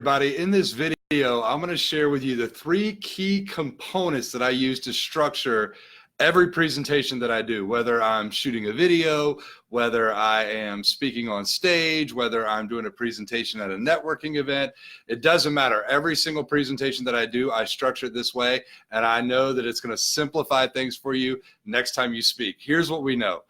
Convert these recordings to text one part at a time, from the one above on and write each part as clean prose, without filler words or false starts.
everybody. In this video, I'm going to share with you the 3 key components that I use to structure every presentation that I do, whether I'm shooting a video, whether I am speaking on stage, whether I'm doing a presentation at a networking event. It doesn't matter. Every single presentation that I do, I structure it this way, and I know that it's going to simplify things for you next time you speak. Here's what we know.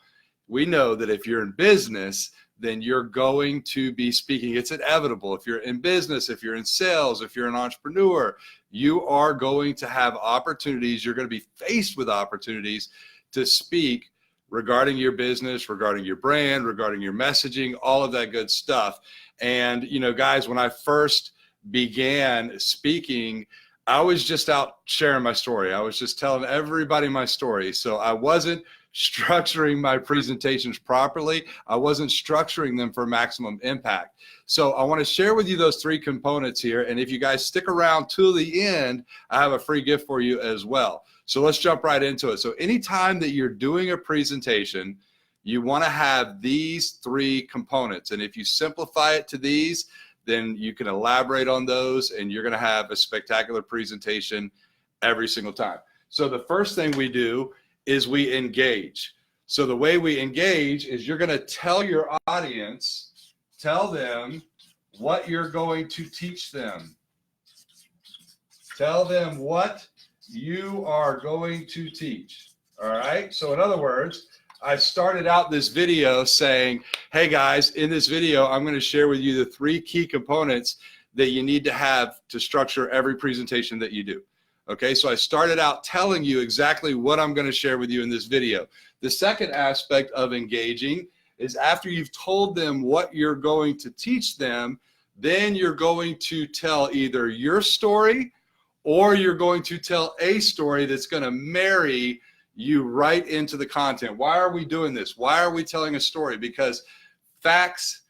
We know that if you're in business, then you're going to be speaking. It's inevitable. If you're in business, if you're in sales, if you're an entrepreneur, you are going to have opportunities. You're going to be faced with opportunities to speak regarding your business, regarding your brand, regarding your messaging, all of that good stuff. And, you know, guys, when I first began speaking, I was just out sharing my story. I was just telling everybody my story. So I wasn't structuring my presentations properly. I wasn't structuring them for maximum impact. So I want to share with you those 3 components here. And if you guys stick around till the end, I have a free gift for you as well. So let's jump right into it. So anytime that you're doing a presentation, you want to have these 3 components. And if you simplify it to these, then you can elaborate on those and you're going to have a spectacular presentation every single time. So the first thing we do is we engage. So the way we engage is you're going to tell your audience, tell them what you're going to teach them. Tell them what you are going to teach. All right. So in other words, I started out this video saying, hey guys, in this video, I'm going to share with you the 3 key components that you need to have to structure every presentation that you do. Okay, so I started out telling you exactly what I'm going to share with you in this video. The second aspect of engaging is after you've told them what you're going to teach them, then you're going to tell either your story or you're going to tell a story that's going to marry you right into the content. Why are we doing this? Why are we telling a story? Because facts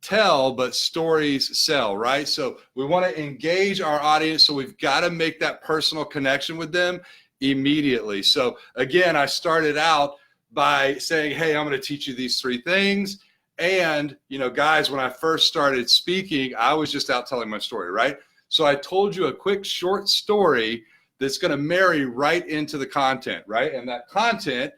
tell, but stories sell, right? So we want to engage our audience, so we've got to make that personal connection with them immediately. So again, I started out by saying, hey, I'm going to teach you these 3 things. And, you know, guys, when I first started speaking, I was just out telling my story, right? So I told you a quick short story that's going to marry right into the content, right? And that content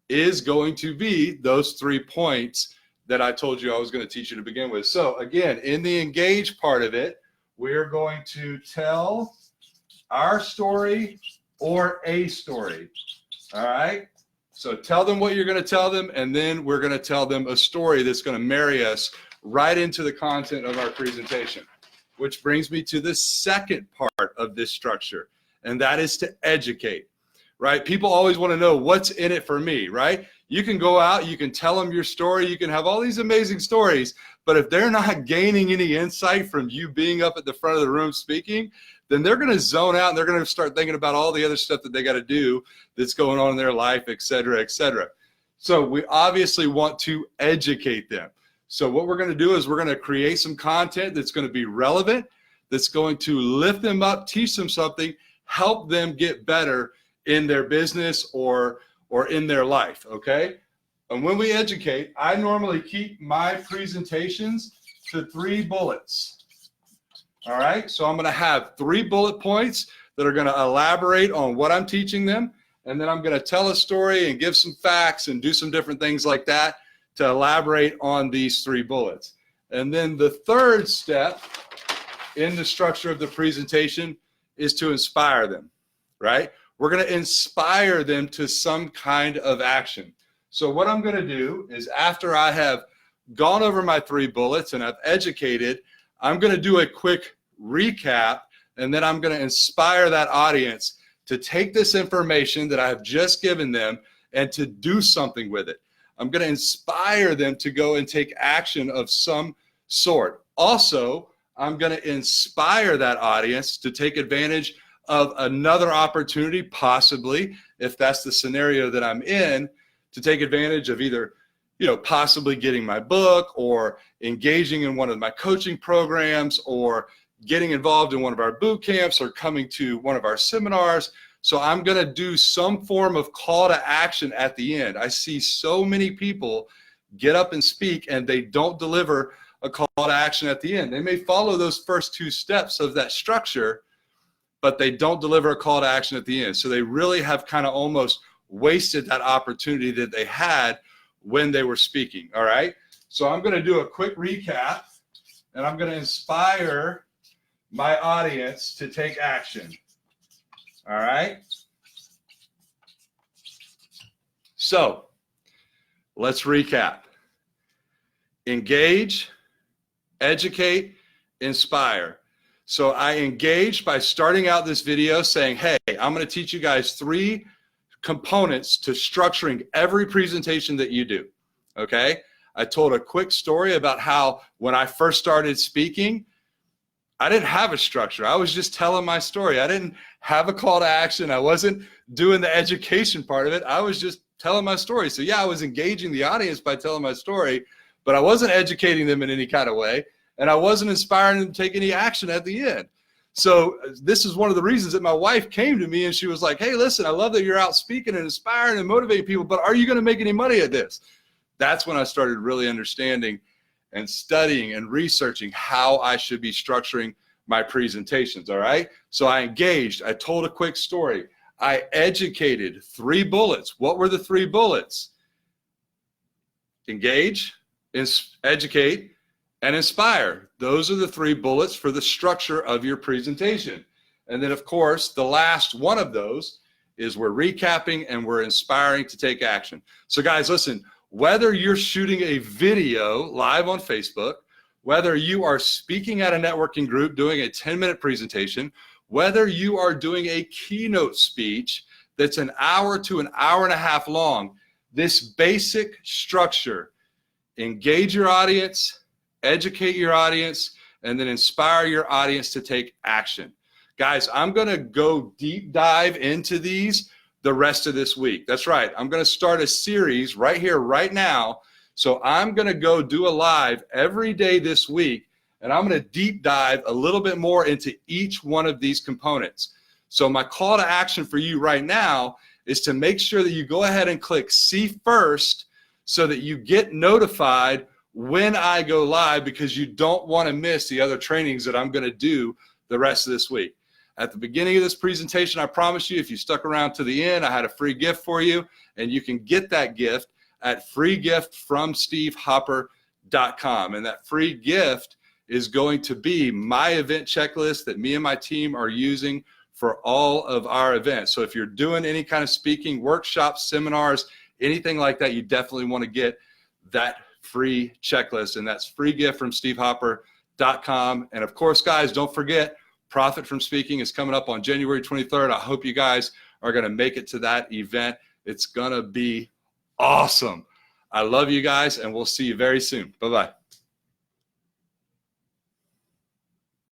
is going to be those 3 points that I told you I was going to teach you to begin with. So again, in the engage part of it, we're going to tell our story or a story. All right. So tell them what you're going to tell them, and then we're going to tell them a story that's going to marry us right into the content of our presentation, which brings me to the second part of this structure, and that is to educate, right? People always want to know what's in it for me, right? You can go out, you can tell them your story, you can have all these amazing stories, but if they're not gaining any insight from you being up at the front of the room speaking, then they're going to zone out and they're going to start thinking about all the other stuff that they got to do that's going on in their life, et cetera, et cetera. So we obviously want to educate them. So what we're going to do is we're going to create some content that's going to be relevant, that's going to lift them up, teach them something, help them get better in their business or in their life, okay? And when we educate, I normally keep my presentations to 3 bullets. All right, so I'm gonna have 3 bullet points that are gonna elaborate on what I'm teaching them, and then I'm gonna tell a story and give some facts and do some different things like that to elaborate on these 3 bullets. And then the third step in the structure of the presentation is to inspire them, right? We're going to inspire them to some kind of action. So what I'm going to do is, after I have gone over my 3 bullets and I've educated, I'm going to do a quick recap, and then I'm going to inspire that audience to take this information that I've just given them and to do something with it. I'm going to inspire them to go and take action of some sort. Also, I'm going to inspire that audience to take advantage of another opportunity, possibly, if that's the scenario that I'm in, to take advantage of either, you know, possibly getting my book or engaging in one of my coaching programs or getting involved in one of our boot camps or coming to one of our seminars. So I'm going to do some form of call to action at the end. I see so many people get up and speak and they don't deliver a call to action at the end. They may follow those first two steps of that structure, but they don't deliver a call to action at the end. So they really have kind of almost wasted that opportunity that they had when they were speaking. All right. So I'm going to do a quick recap, and I'm going to inspire my audience to take action. All right. So let's recap. Engage, educate, inspire. So I engaged by starting out this video saying, hey, I'm going to teach you guys 3 components to structuring every presentation that you do. Okay. I told a quick story about how when I first started speaking, I didn't have a structure. I was just telling my story. I didn't have a call to action. I wasn't doing the education part of it. I was just telling my story. So yeah, I was engaging the audience by telling my story, but I wasn't educating them in any kind of way. And I wasn't inspiring them to take any action at the end. So this is one of the reasons that my wife came to me and she was like, hey, listen, I love that you're out speaking and inspiring and motivating people, but are you going to make any money at this? That's when I started really understanding and studying and researching how I should be structuring my presentations, all right? So I engaged, I told a quick story, I educated, 3 bullets. What were the 3 bullets? Engage, educate, and inspire. Those are the 3 bullets for the structure of your presentation. And then, of course, the last one of those is we're recapping and we're inspiring to take action. So guys, listen, whether you're shooting a video live on Facebook, whether you are speaking at a networking group doing a 10-minute presentation, whether you are doing a keynote speech that's an hour to an hour and a half long, this basic structure, engage your audience, educate your audience, and then inspire your audience to take action. Guys, I'm going to go deep dive into these the rest of this week. That's right. I'm going to start a series right here, right now. So I'm going to go do a live every day this week, and I'm going to deep dive a little bit more into each one of these components. So my call to action for you right now is to make sure that you go ahead and click see first so that you get notified when I go live, because you don't want to miss the other trainings that I'm going to do the rest of this week. At the beginning of this presentation, I promise you, if you stuck around to the end, I had a free gift for you, and you can get that gift at freegiftfromstevehopper.com. And that free gift is going to be my event checklist that me and my team are using for all of our events. So if you're doing any kind of speaking, workshops, seminars, anything like that, you definitely want to get that free checklist, and that's freegiftfromstevehopper.com. And of course, guys, don't forget, Profit from Speaking is coming up on January 23rd. I hope you guys are going to make it to that event. It's going to be awesome. I love you guys, and we'll see you very soon. Bye-bye.